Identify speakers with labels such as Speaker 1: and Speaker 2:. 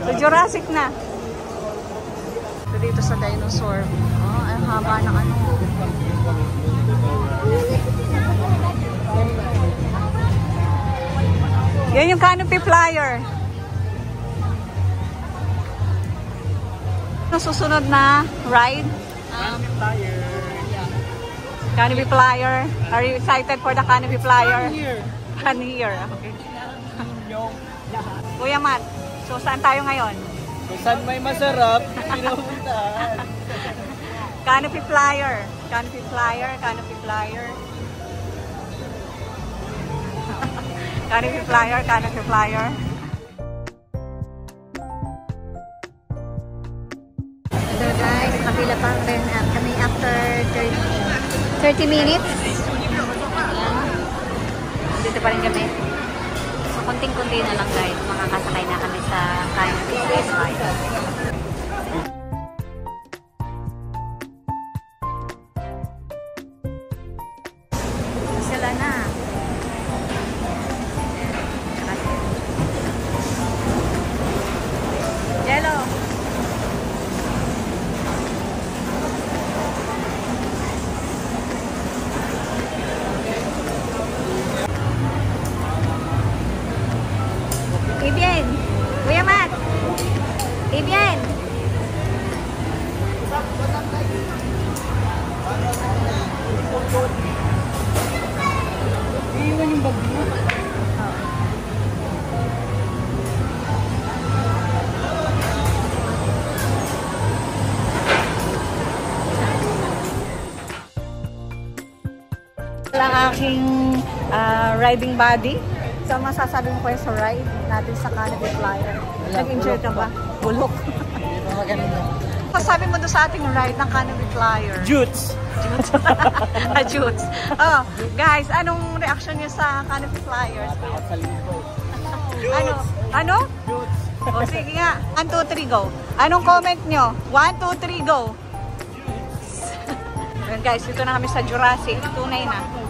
Speaker 1: Sa Jurassic na. So, dito sa dinosaur. Oh, ang haba ng ano. Yan yung canopy flyer. Ano susunod na ride?
Speaker 2: Canopy flyer.
Speaker 1: Canopy flyer. Are you excited for the canopy flyer?
Speaker 2: Come here.
Speaker 1: 1 year. Okay. Kuya Matt, so saan tayo ngayon?
Speaker 2: Kung saan may masarap, pinupuntahan.
Speaker 1: Canopy flyer. Canopy flyer. Canopy flyer. Canopy flyer. Canopy flyer. So guys, kapila pa rin kami after 30 minutes. Dito pa rin kami. So, kunting-kunti na lang guys. Makakasakay na kami sa Canopy Ride. Sila na. Jello. Bien. Kuya Matt. Bien.
Speaker 2: Iiwan yung bag mo.
Speaker 1: Ang aking riding body. So, masasabi mo ko sa ride natin sa Canopy Flyer. Nag-enjoy ka ba? Bulok.
Speaker 2: Hindi pa maganda.
Speaker 1: Masasabi mo doon sa ating ride ng Canopy Flyer?
Speaker 2: Jutes.
Speaker 1: Jutes. Oh, guys, anong reaction niyo sa Canopy Flyers? Ano? Ano?
Speaker 2: Jutes.
Speaker 1: O, sige nga. 1, 2, 3, go. Anong comment nyo? 1, 2, 3, go. Guys, dito na kami sa Jurassic. Tunay na.